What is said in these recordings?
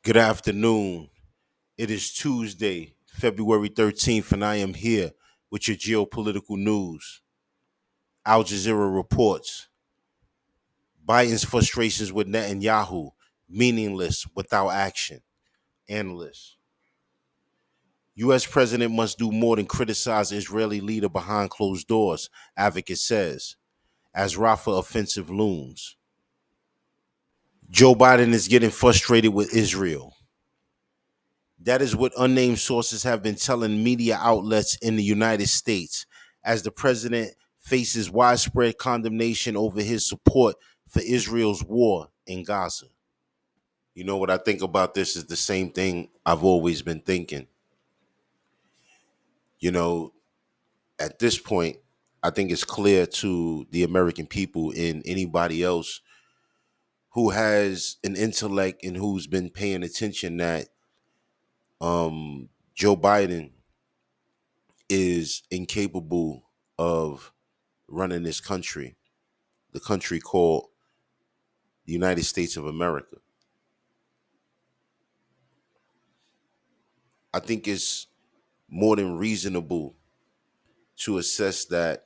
Good afternoon. It is Tuesday, February 13th, and I am here with your geopolitical news. Al Jazeera reports Biden's frustrations with Netanyahu, meaningless without action. Analysts. U.S. president must do more than criticize Israeli leader behind closed doors, advocate says, as Rafah offensive looms. Joe Biden is getting frustrated with Israel. That is what unnamed sources have been telling media outlets in the United States as the president faces widespread condemnation over his support for Israel's war in Gaza. You know what I think about this is the same thing I've always been thinking. You know, at this point, I think it's clear to the American people and anybody else who has an intellect and who's been paying attention that Joe Biden is incapable of running this country, the country called the United States of America. I think it's more than reasonable to assess that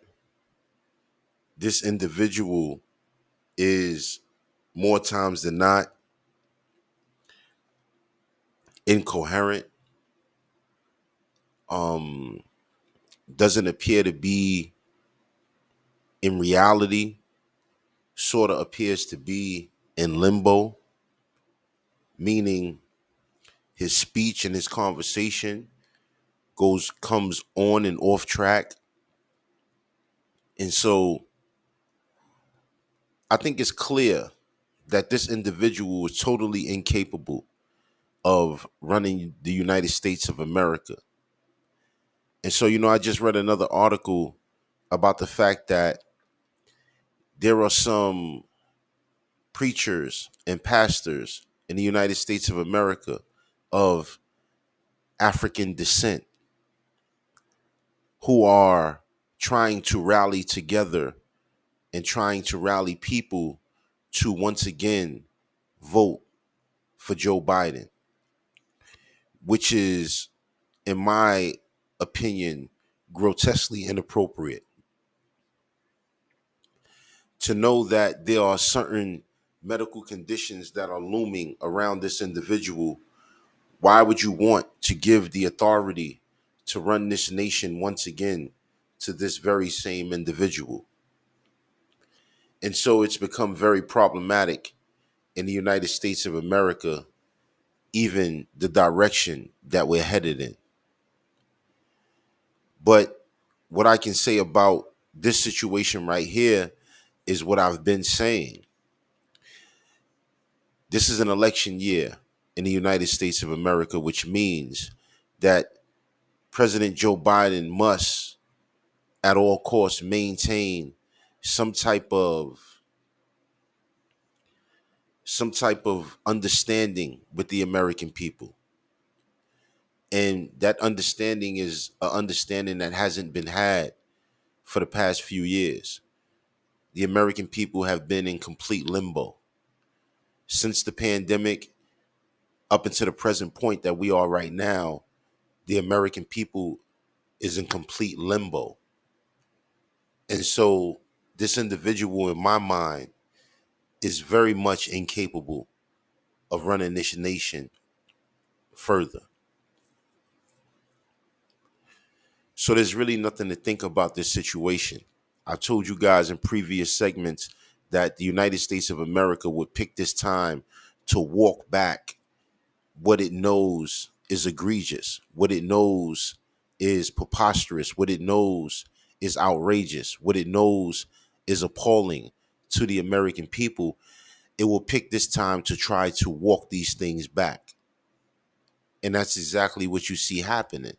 this individual is more times than not incoherent, um, doesn't appear to be in reality, sort of appears to be in limbo, meaning his speech and his conversation comes on and off track. And so I think it's clear that this individual is totally incapable of running the United States of America. And so, I just read another article about the fact that there are some preachers and pastors in the United States of America of African descent who are trying to rally together and trying to rally people to once again vote for Joe Biden, which is, in my opinion, grotesquely inappropriate. To know that there are certain medical conditions that are looming around this individual, why would you want to give the authority to run this nation once again to this very same individual? And so it's become very problematic in the United States of America, even the direction that we're headed in. But what I can say about this situation right here is what I've been saying. This is an election year in the United States of America, which means that President Joe Biden must, at all costs, maintain some type of understanding with the American people. And that understanding is an understanding that hasn't been had for the past few years. The American people have been in complete limbo since the pandemic up until the present point that we are right now. The American people is in complete limbo. And so this individual, in my mind, is very much incapable of running this nation further. So there's really nothing to think about this situation. I told you guys in previous segments that the United States of America would pick this time to walk back what it knows is egregious, what it knows is preposterous, what it knows is outrageous, what it knows is appalling to the American people. It will pick this time to try to walk these things back. And that's exactly what you see happening.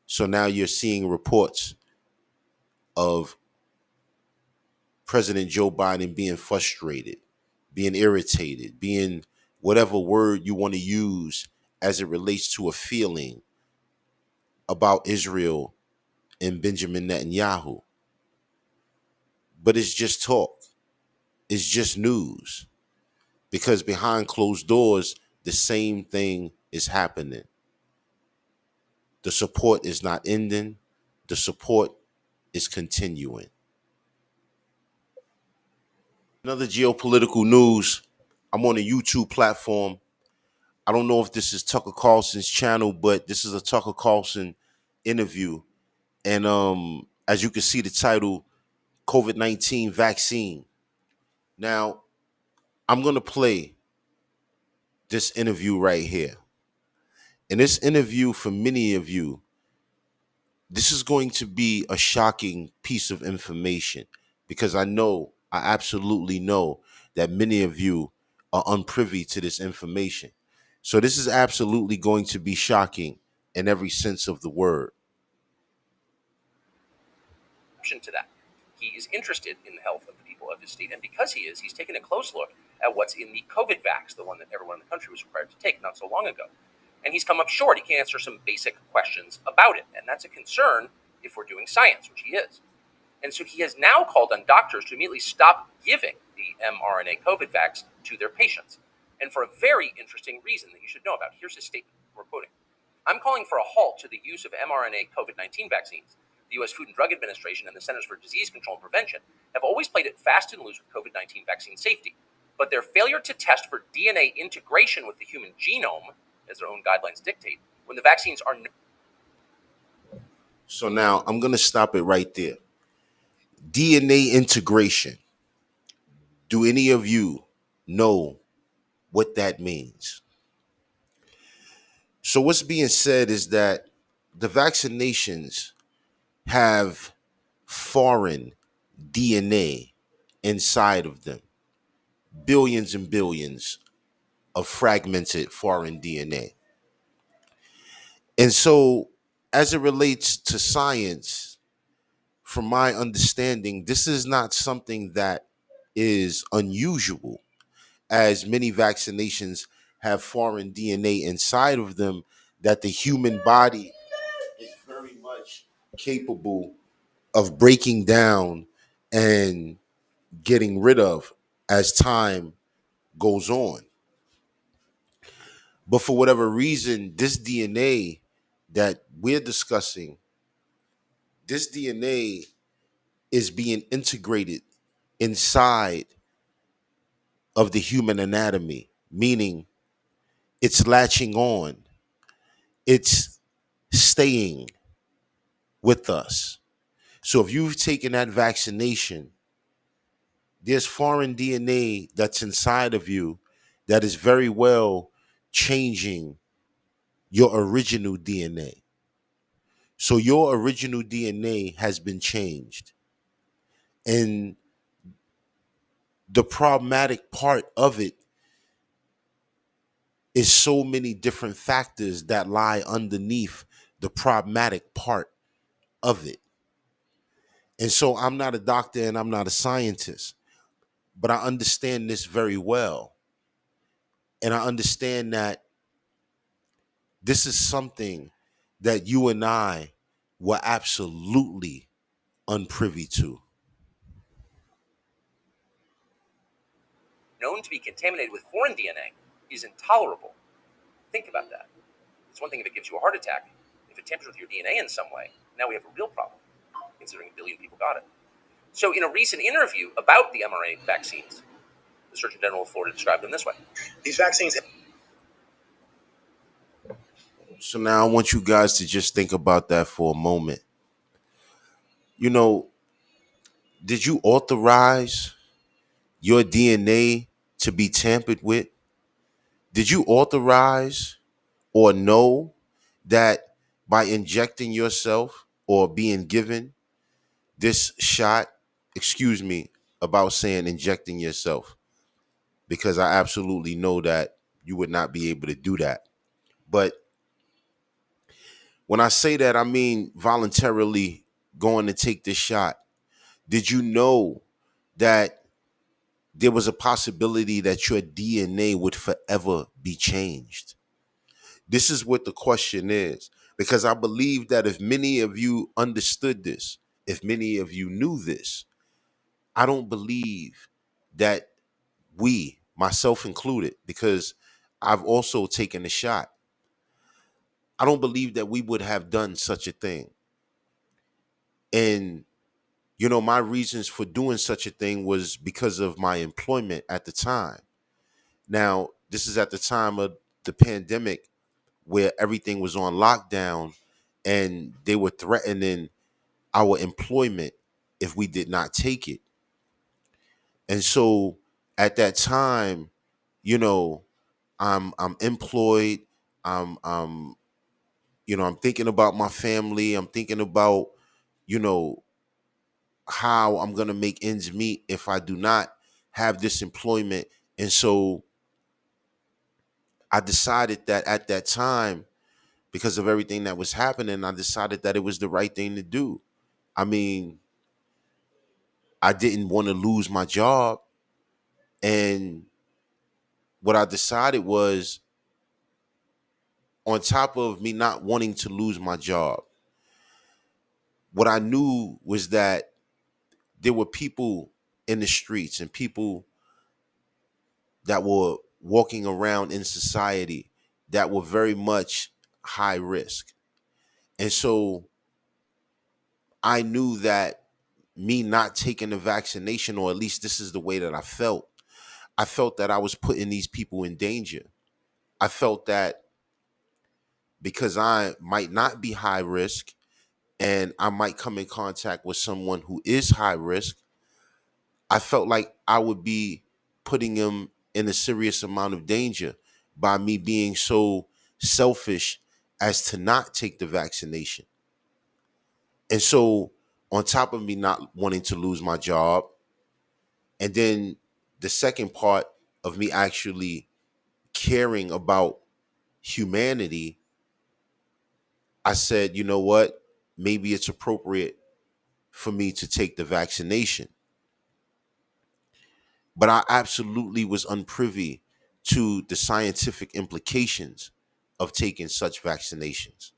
So now you're seeing reports of President Joe Biden being frustrated, being irritated, being whatever word you want to use as it relates to a feeling about Israel and Benjamin Netanyahu. But it's just talk. It's just news. Because behind closed doors, the same thing is happening. The support is not ending, the support is continuing. Another geopolitical news. I'm on a YouTube platform. I don't know if this is Tucker Carlson's channel, but this is a Tucker Carlson interview. And as you can see, the title, COVID-19 vaccine. Now, I'm going to play this interview right here. In this interview, for many of you, this is going to be a shocking piece of information because I absolutely know that many of you are unprivy to this information. So this is absolutely going to be shocking in every sense of the word. To that. He is interested in the health of the people of his state, and because he is, he's taken a close look at what's in the COVID vax, the one that everyone in the country was required to take not so long ago. And he's come up short. He can't answer some basic questions about it, and that's a concern if we're doing science, which he is. And so he has now called on doctors to immediately stop giving the mRNA COVID vax to their patients, and for a very interesting reason that you should know about. Here's his statement. We're quoting. I'm calling for a halt to the use of mRNA COVID-19 vaccines. The U.S. Food and Drug Administration and the Centers for Disease Control and Prevention have always played it fast and loose with COVID-19 vaccine safety. But their failure to test for DNA integration with the human genome, as their own guidelines dictate, when the vaccines are... So now I'm going to stop it right there. DNA integration. Do any of you know what that means? So what's being said is that the vaccinations have foreign DNA inside of them, billions and billions of fragmented foreign DNA. And so, as it relates to science, from my understanding, this is not something that is unusual, as many vaccinations have foreign DNA inside of them that the human body is very much capable of breaking down and getting rid of as time goes on. But for whatever reason, this DNA that we're discussing, this DNA is being integrated inside of the human anatomy, meaning it's latching on, it's staying with us. So if you've taken that vaccination, there's foreign DNA that's inside of you that is very well changing your original DNA. So your original DNA has been changed. And the problematic part of it is so many different factors that lie underneath the problematic part of it. And so I'm not a doctor and I'm not a scientist, but I understand this very well. And I understand that this is something that you and I were absolutely unprivy to. known to be contaminated with foreign DNA is intolerable. Think about that. It's one thing if it gives you a heart attack. If it tampers with your DNA in some way, now we have a real problem, considering a billion people got it. So in a recent interview about the mRNA vaccines, the Surgeon General of Florida described them this way. These vaccines... So now I want you guys to just think about that for a moment. You know, did you authorize your DNA to be tampered with? Did you authorize or know that by injecting yourself or being given this shot, excuse me about saying injecting yourself, because I absolutely know that you would not be able to do that. But when I say that, I mean voluntarily going to take this shot. Did you know that there was a possibility that your DNA would forever be changed? This is what the question is, because I believe that if many of you understood this, if many of you knew this, I don't believe that we, myself included, because I've also taken a shot. I don't believe that we would have done such a thing. And my reasons for doing such a thing was because of my employment at the time. Now, this is at the time of the pandemic where everything was on lockdown and they were threatening our employment if we did not take it. And so at that time, you know, I'm employed. I'm I'm thinking about my family. I'm thinking about, you know, how I'm gonna make ends meet if I do not have this employment. And so I decided that at that time, because of everything that was happening, I decided that it was the right thing to do. I mean, I didn't want to lose my job. And what I decided was, on top of me not wanting to lose my job, what I knew was that there were people in the streets and people that were walking around in society that were very much high risk. And so I knew that me not taking the vaccination, or at least this is the way that I felt that I was putting these people in danger. I felt that because I might not be high risk and I might come in contact with someone who is high risk, I felt like I would be putting them in a serious amount of danger by me being so selfish as to not take the vaccination. And so, on top of me not wanting to lose my job, and then the second part of me actually caring about humanity, I said, you know what? Maybe it's appropriate for me to take the vaccination. But I absolutely was unprivy to the scientific implications of taking such vaccinations.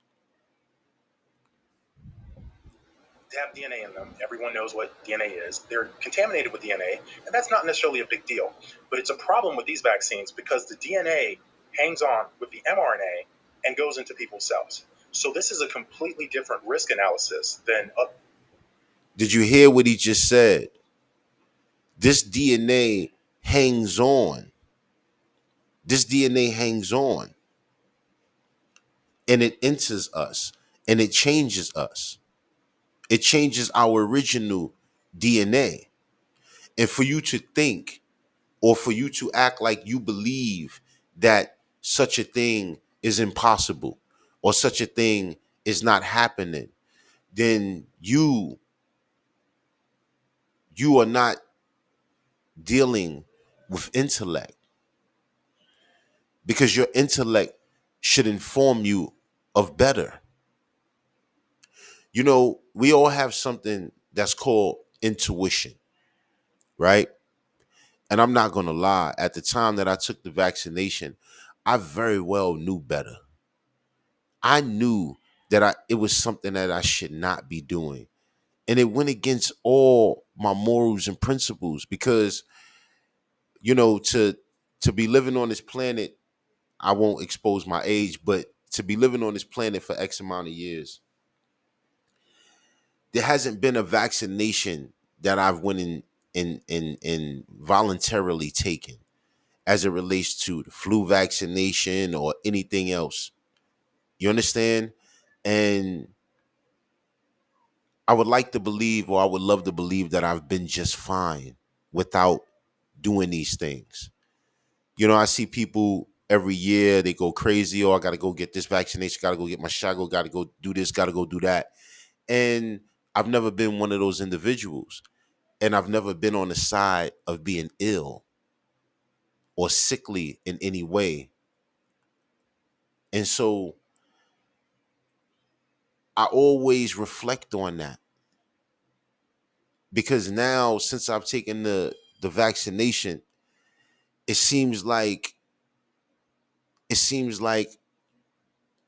Have DNA in them. Everyone knows what DNA is. They're contaminated with DNA, and that's not necessarily a big deal. But it's a problem with these vaccines because the DNA hangs on with the mRNA and goes into people's cells. So this is a completely different risk analysis than Did you hear what he just said? This DNA hangs on. This DNA hangs on and it enters us and it changes us. It changes our original DNA. And for you to think, or for you to act like you believe that such a thing is impossible or such a thing is not happening, then you are not dealing with intellect, because your intellect should inform you of better. We all have something that's called intuition, right? And I'm not going to lie, at the time that I took the vaccination, I very well knew better. I knew that it was something that I should not be doing. And it went against all my morals and principles, because to be living on this planet, I won't expose my age, but to be living on this planet for X amount of years, there hasn't been a vaccination that I've went in voluntarily taken, as it relates to the flu vaccination or anything else. You understand? And I would like to believe, or I would love to believe, that I've been just fine without doing these things. I see people every year, they go crazy. Oh, I got to go get this vaccination, got to go get my shot, got to go do this, got to go do that. And I've never been one of those individuals. And I've never been on the side of being ill or sickly in any way. And so I always reflect on that, because now, since I've taken the vaccination, it seems like it seems like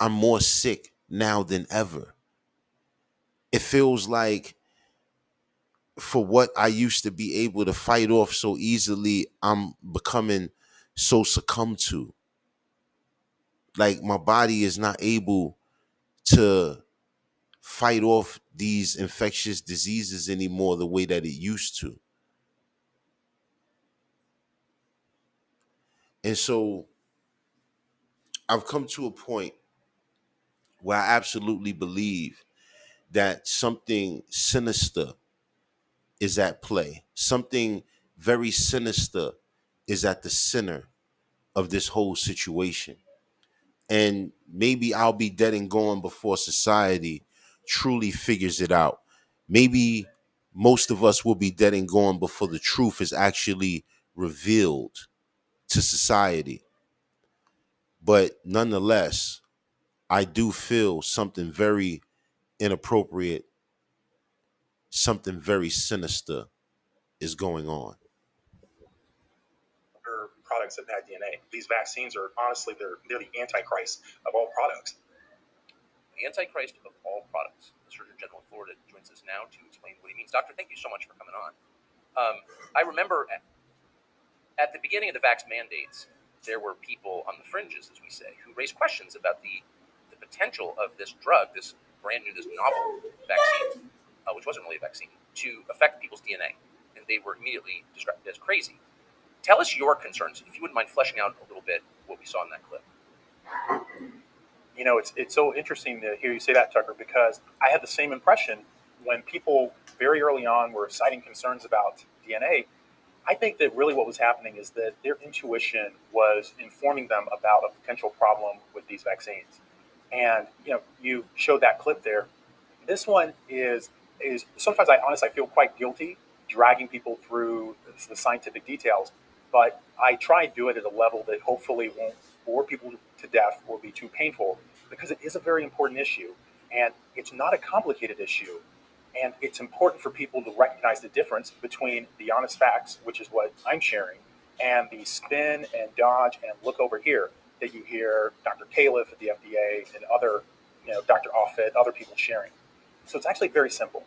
I'm more sick now than ever. It feels like, for what I used to be able to fight off so easily, I'm becoming so succumbed to. Like my body is not able to fight off these infectious diseases anymore the way that it used to. And so I've come to a point where I absolutely believe that something sinister is at play. Something very sinister is at the center of this whole situation. And maybe I'll be dead and gone before society truly figures it out. Maybe most of us will be dead and gone before the truth is actually revealed to society. But nonetheless, I do feel something very inappropriate, something very sinister is going on. Products that had DNA. These vaccines are honestly they're the antichrist of all products. The Antichrist of all products. The Surgeon General of Florida joins us now to explain what he means. Doctor, thank you so much for coming on. I remember at the beginning of the vax mandates, there were people on the fringes, as we say, who raised questions about the potential of this drug, this brand new, this novel vaccine, which wasn't really a vaccine, to affect people's DNA. And they were immediately described as crazy. Tell us your concerns, if you wouldn't mind fleshing out a little bit what we saw in that clip. You know, it's so interesting to hear you say that, Tucker, because I had the same impression when people very early on were citing concerns about DNA. I think that really what was happening is that their intuition was informing them about a potential problem with these vaccines. And you showed that clip there. This one is sometimes I honestly I feel quite guilty dragging people through the scientific details, but I try and do it at a level that hopefully won't bore people to death or be too painful because it is a very important issue and it's not a complicated issue. And it's important for people to recognize the difference between the honest facts, which is what I'm sharing, and the spin and dodge and look over here that you hear Dr. Califf at the FDA and other, Dr. Offit, other people sharing. So it's actually very simple.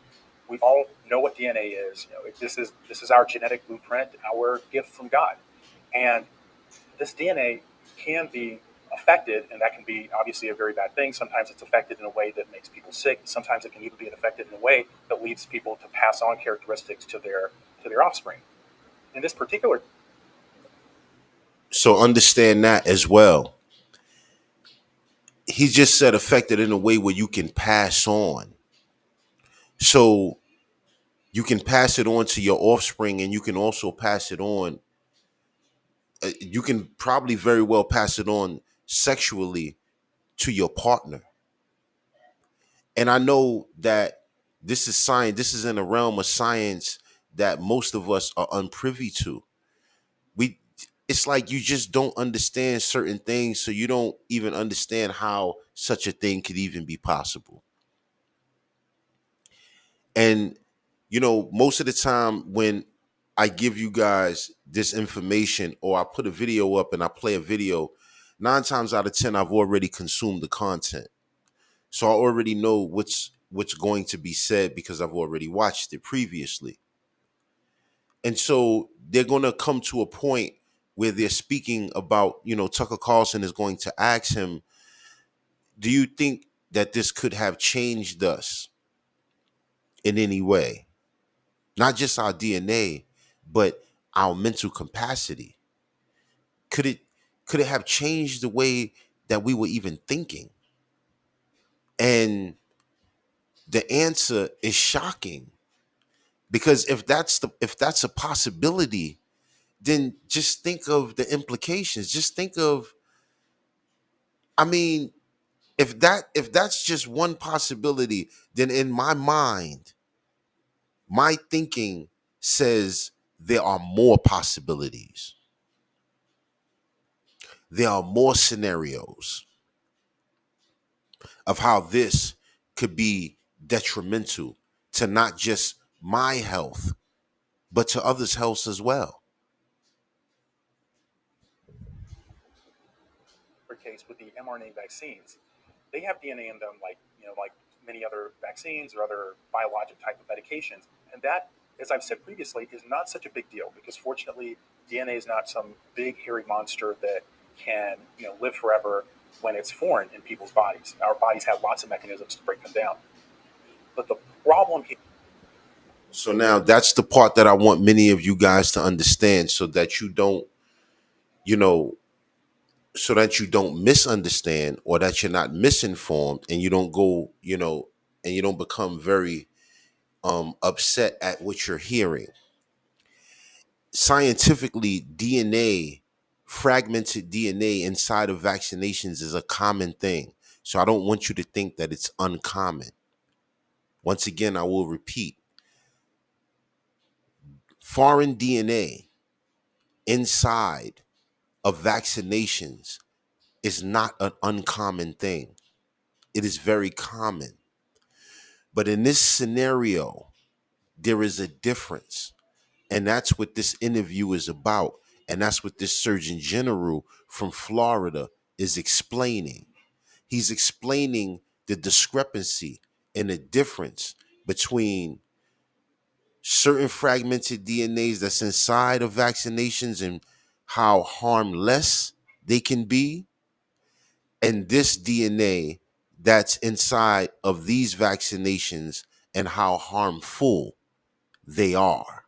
We all know what DNA is. This is our genetic blueprint, our gift from God, and this DNA can be affected, and that can be obviously a very bad thing. Sometimes it's affected in a way that makes people sick. Sometimes it can even be affected in a way that leads people to pass on characteristics to their offspring. In this particular, So understand that as well. He just said affected in a way where you can pass on. So you can pass it on to your offspring and you can also pass it on. You can probably very well pass it on sexually to your partner. And I know that this is science, this is in a realm of science that most of us are unprivy to. We It's like you just don't understand certain things, so you don't even understand how such a thing could even be possible. And most of the time when I give you guys this information or I put a video up and I play a video, 9 times out of 10 I've already consumed the content. So I already know what's going to be said because I've already watched it previously. And so they're going to come to a point where they're speaking about, Tucker Carlson is going to ask him, do you think that this could have changed us in any way? Not just our DNA, but our mental capacity. Could it have changed the way that we were even thinking? And the answer is shocking because if that's a possibility, then just think of the implications. Just think of, I mean, if that's just one possibility, then in my mind, my thinking says there are more possibilities. There are more scenarios of how this could be detrimental to not just my health, but to others' health as well. case with the mRNA vaccines, they have DNA in them, like many other vaccines or other biologic type of medications, and that, as I've said previously, is not such a big deal because fortunately, DNA is not some big hairy monster that can live forever. when it's foreign in people's bodies. Our bodies have lots of mechanisms to break them down. But the problem here, So now that's the part that I want many of you guys to understand, so that you don't, you know, so that you don't misunderstand, or that you're not misinformed, and you don't go, and you don't become very upset at what you're hearing. Scientifically, DNA, fragmented DNA inside of vaccinations is a common thing. So I don't want you to think that it's uncommon. Once again, I will repeat, foreign DNA inside of vaccinations is not an uncommon thing. It is very common. But in this scenario, there is a difference. And that's what this interview is about. And that's what this Surgeon General from Florida is explaining. He's explaining the discrepancy and the difference between certain fragmented DNAs that's inside of vaccinations and how harmless they can be, and this DNA that's inside of these vaccinations and how harmful they are.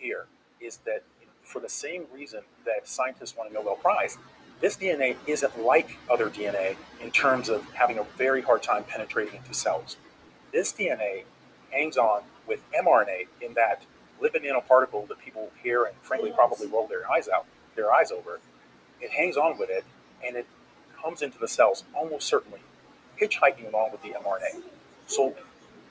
here is that for the same reason that scientists won a Nobel Prize, this DNA isn't like other DNA in terms of having a very hard time penetrating into cells. This DNA hangs on with mRNA in that lipid nanoparticle that people hear and frankly probably roll their eyes over. It hangs on with it and it comes into the cells almost certainly, hitchhiking along with the mRNA. So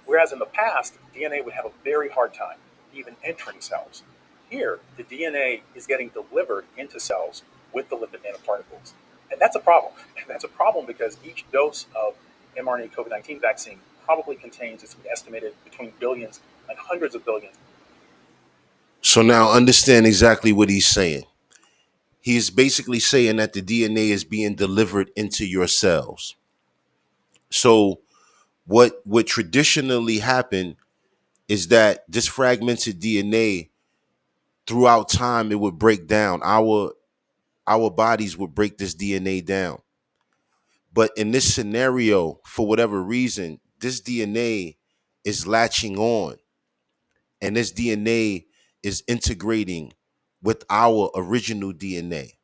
whereas in the past, DNA would have a very hard time even entering cells. Here, the DNA is getting delivered into cells with the lipid nanoparticles. And that's a problem. And that's a problem because each dose of mRNA COVID-19 vaccine probably contains, it's estimated, between billions and hundreds of billions. So now understand exactly what he's saying. He's basically saying that the DNA is being delivered into your cells. So what traditionally happened is that this fragmented DNA, throughout time, it would break down. Our bodies would break this DNA down. But in this scenario, for whatever reason, this DNA is latching on, and this DNA is integrating with our original DNA.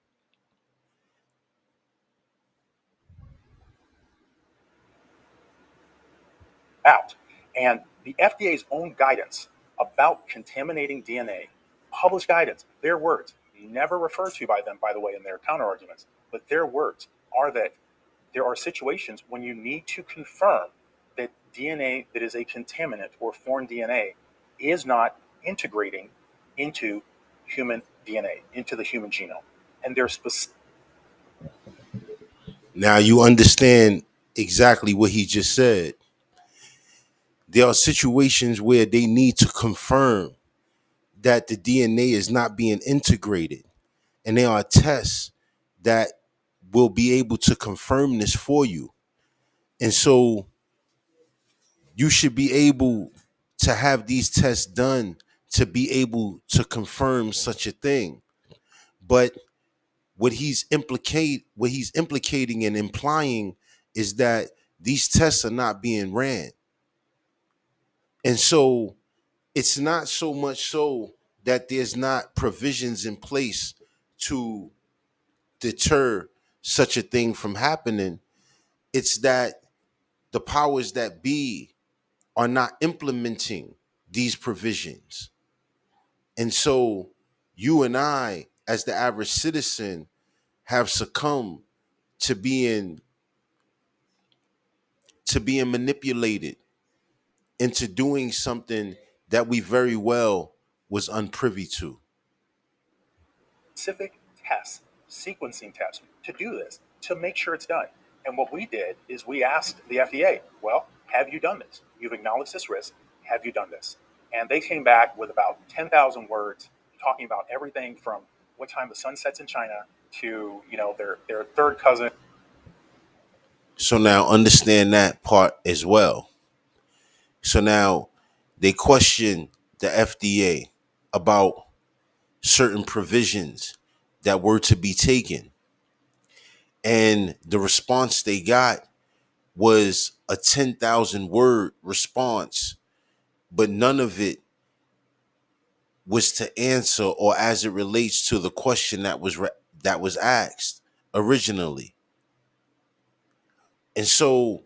Out. And the FDA's own guidance about contaminating DNA, published guidance, their words, never referred to by them, by the way, in their counter arguments, but their words are that there are situations when you need to confirm that DNA that is a contaminant or foreign DNA is not integrating into human DNA, into the human genome. And there's specific. Now you understand exactly what he just said. There are situations where they need to confirm that the DNA is not being integrated. And there are tests that will be able to confirm this for you. And so you should be able to have these tests done to be able to confirm such a thing. But what he's implicating and implying is that these tests are not being ran. And so it's not so much so that there's not provisions in place to deter such a thing from happening. It's that the powers that be are not implementing these provisions. And so you and I, as the average citizen, have succumbed to being manipulated into doing something that we very well was unprivy to. Specific tests, sequencing tests to do this, to make sure it's done. And what we did is we asked the FDA, well, have you done this? You've acknowledged this risk. Have you done this? And they came back with about 10,000 words talking about everything from what time the sun sets in China to, their third cousin. So now understand that part as well. So now they question the FDA about certain provisions that were to be taken. And the response they got was a 10,000 word response, but none of it was to answer or as it relates to the question that was asked originally. And so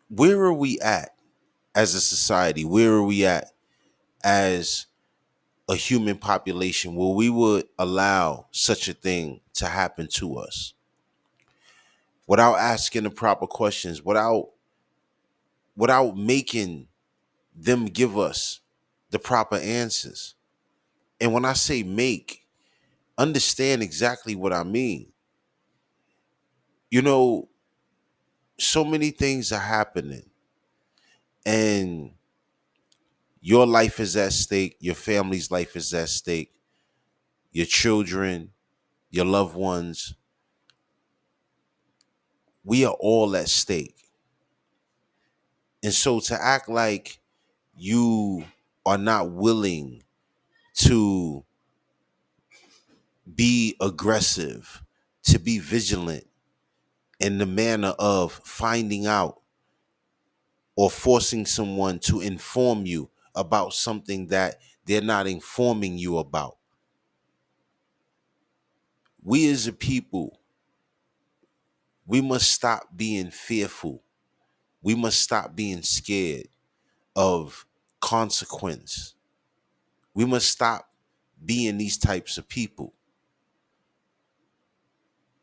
where are we at as a society? Where are we at as a human population where we would allow such a thing to happen to us without asking the proper questions, without making them give us the proper answers? And when I say make, understand exactly what I mean. You know, so many things are happening, and your life is at stake, your family's life is at stake, your children, your loved ones, we are all at stake. And so to act like you are not willing to be aggressive, to be vigilant in the manner of finding out or forcing someone to inform you about something that they're not informing you about. We as a people, we must stop being fearful. We must stop being scared of consequence. We must stop being these types of people.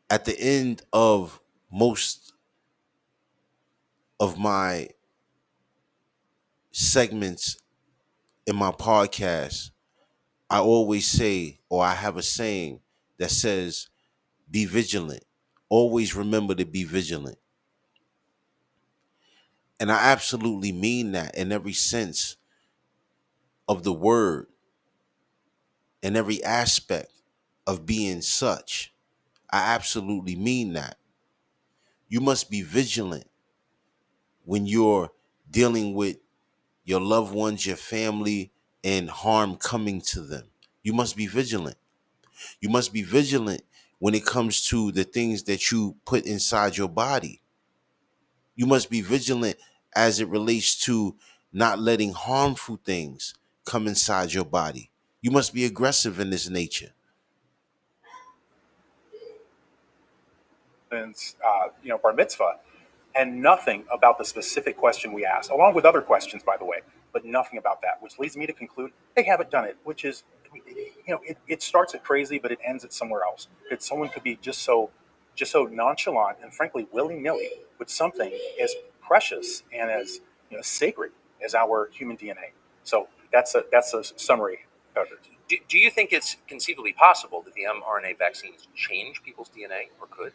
At the end of most of my segments in my podcast, I always say, or I have a saying that says, be vigilant. Always remember to be vigilant. And I absolutely mean that in every sense of the word, in every aspect of being such. I absolutely mean that. You must be vigilant when you're dealing with your loved ones, your family, and harm coming to them. You must be vigilant. You must be vigilant when it comes to the things that you put inside your body. You must be vigilant as it relates to not letting harmful things come inside your body. You must be aggressive in this nature. And bar mitzvah, and nothing about the specific question we asked, along with other questions, by the way, but nothing about that, which leads me to conclude they haven't done it. Which is, it starts at crazy, but it ends at somewhere else. That someone could be just so nonchalant and frankly willy nilly with something as precious and as sacred as our human DNA. So that's a summary, Tucker. Do you think it's conceivably possible that the mRNA vaccines change people's DNA, or could?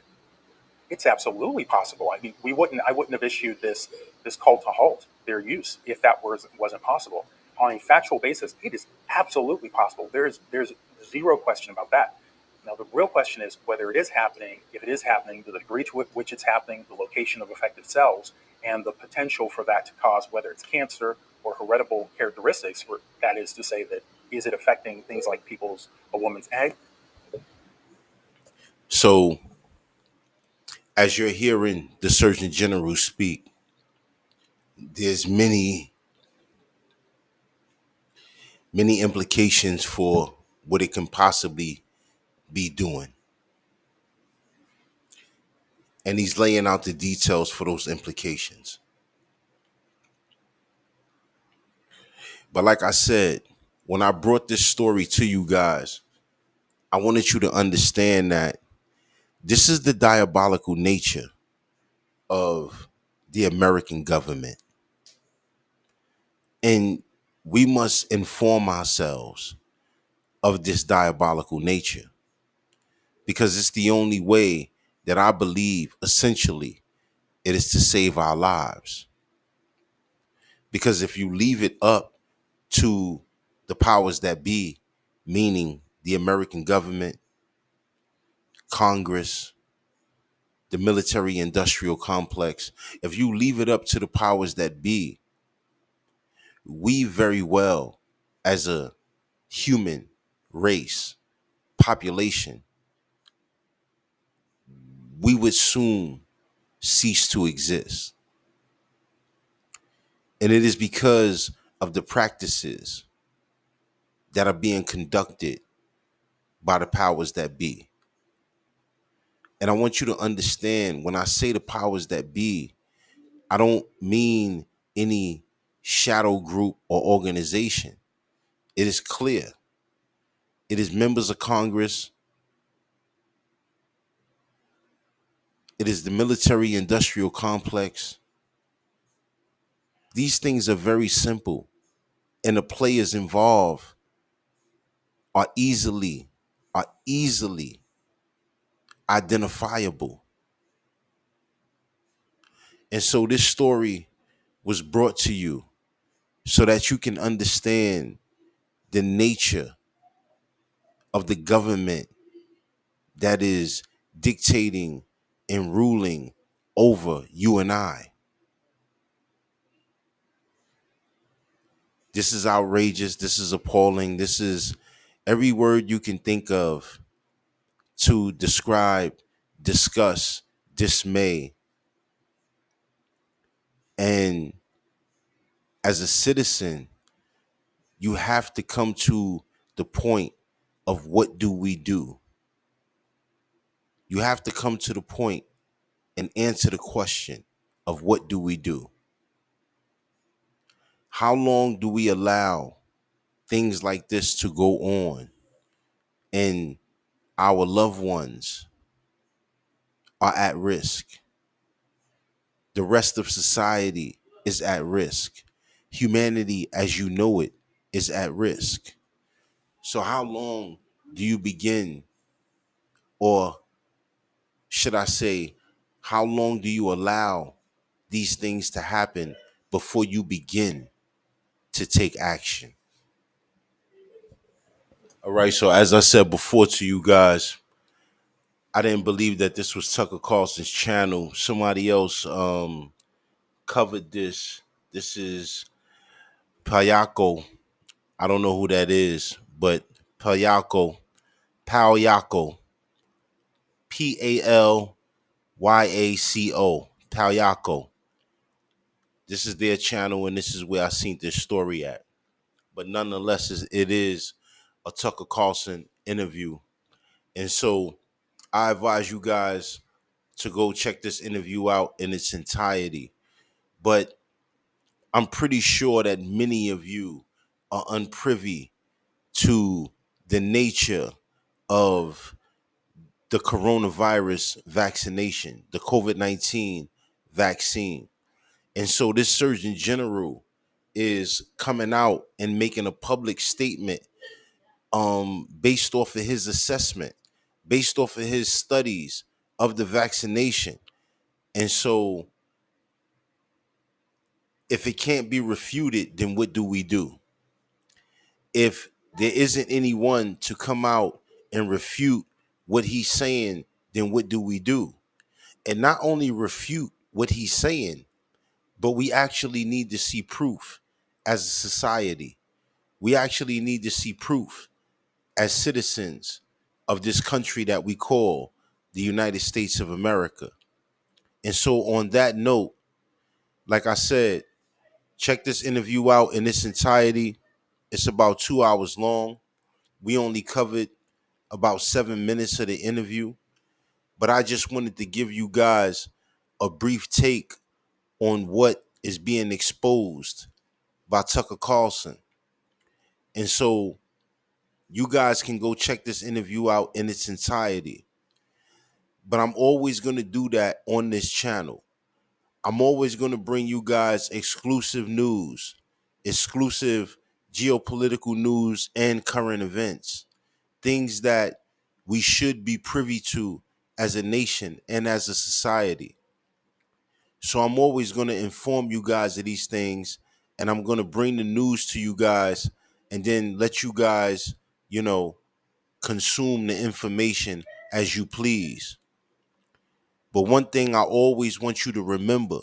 It's absolutely possible. I mean, I wouldn't have issued this call to halt their use if that wasn't possible. On a factual basis, it is absolutely possible. There's zero question about that. Now, the real question is whether it is happening, if it is happening, the degree to which it's happening, the location of affected cells, and the potential for that to cause whether it's cancer or heritable characteristics. That is to say, that is it affecting things like a woman's egg? So, as you're hearing the Surgeon General speak, there's many implications for what it can possibly be doing. And he's laying out the details for those implications. But like I said, when I brought this story to you guys, I wanted you to understand that this is the diabolical nature of the American government. And we must inform ourselves of this diabolical nature because it's the only way that I believe, essentially, it is to save our lives. Because if you leave it up to the powers that be, meaning the American government, Congress, the military industrial complex, if you leave it up to the powers that be, we very well, as a human race, population, we would soon cease to exist. And it is because of the practices that are being conducted by the powers that be. And I want you to understand, when I say the powers that be, I don't mean any shadow group or organization. It is clear. It is members of Congress. It is the military industrial complex. These things are very simple, and the players involved are easily identifiable. And so this story was brought to you so that you can understand the nature of the government that is dictating and ruling over you and I. This is outrageous. This is appalling. This is every word you can think of to describe, discuss, dismay. And as a citizen, you have to come to the point of what do we do? You have to come to the point and answer the question of what do we do? How long do we allow things like this to go on and our loved ones are at risk? The rest of society is at risk. Humanity as you know it is at risk. So how long do you begin, or should I say, how long do you allow these things to happen before you begin to take action? All right, so as I said before to you guys, I didn't believe that this was Tucker Carlson's channel. Somebody else covered this. This is Payako. I don't know who that is, but Payako, Palyako, Palyaco, Palyako. This is their channel, and this is where I seen this story at. But nonetheless, it is a Tucker Carlson interview. And so I advise you guys to go check this interview out in its entirety. But I'm pretty sure that many of you are unprivy to the nature of the coronavirus vaccination, the COVID-19 vaccine. And so this Surgeon General is coming out and making a public statement based off of his assessment, based off of his studies of the vaccination. And so if it can't be refuted, then what do we do? If there isn't anyone to come out and refute what he's saying, then what do we do? And not only refute what he's saying, but we actually need to see proof as a society. We actually need to see proof as citizens of this country that we call the United States of America. And so on that note, like I said, check this interview out in its entirety. It's about 2 hours long. We only covered about 7 minutes of the interview, but I just wanted to give you guys a brief take on what is being exposed by Tucker Carlson. And so you guys can go check this interview out in its entirety. But I'm always going to do that on this channel. I'm always going to bring you guys exclusive news, exclusive geopolitical news and current events, things that we should be privy to as a nation and as a society. So I'm always going to inform you guys of these things, and I'm going to bring the news to you guys and then let you guys, consume the information as you please. But one thing I always want you to remember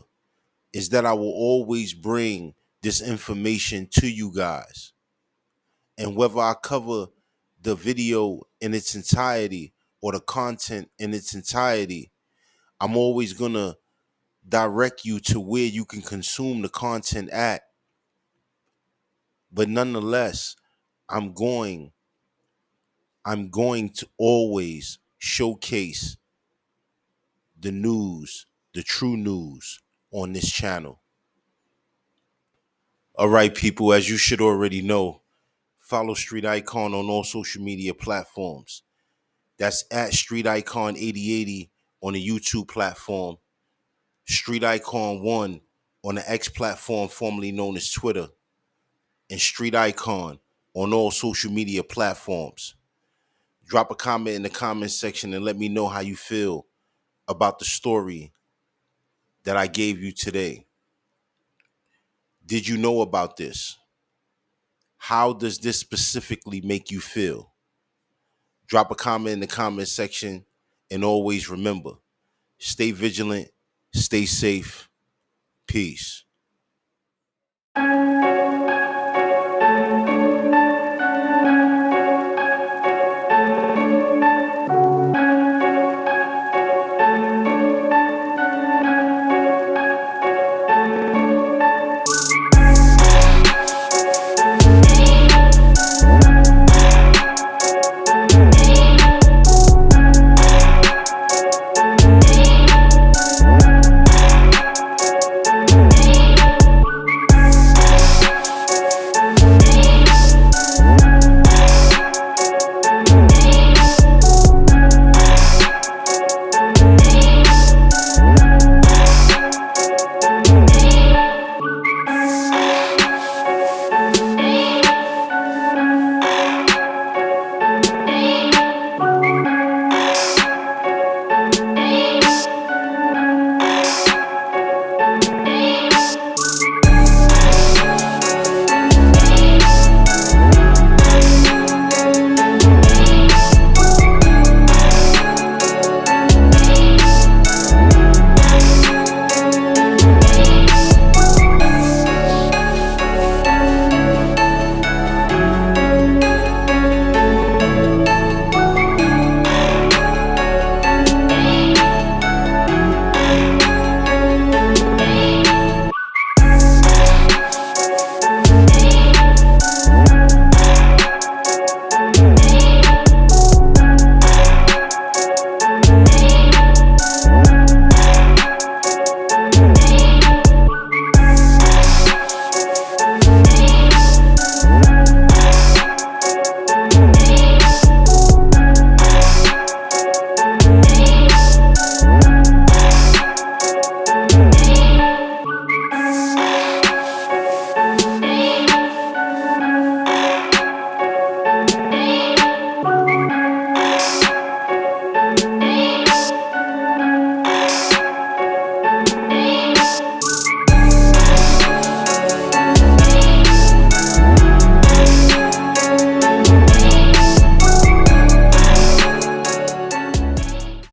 is that I will always bring this information to you guys. And whether I cover the video in its entirety or the content in its entirety. I'm always going to direct you to where you can consume the content at. But nonetheless, I'm going to always showcase the news, the true news on this channel. All right, people, as you should already know, follow Street Icon on all social media platforms. That's at Street Icon 8080 on the YouTube platform, Street Icon 1 on the X platform formerly known as Twitter, and Street Icon on all social media platforms. Drop a comment in the comment section and let me know how you feel about the story that I gave you today. Did you know about this? How does this specifically make you feel? Drop a comment in the comment section, and always remember, stay vigilant, stay safe, peace.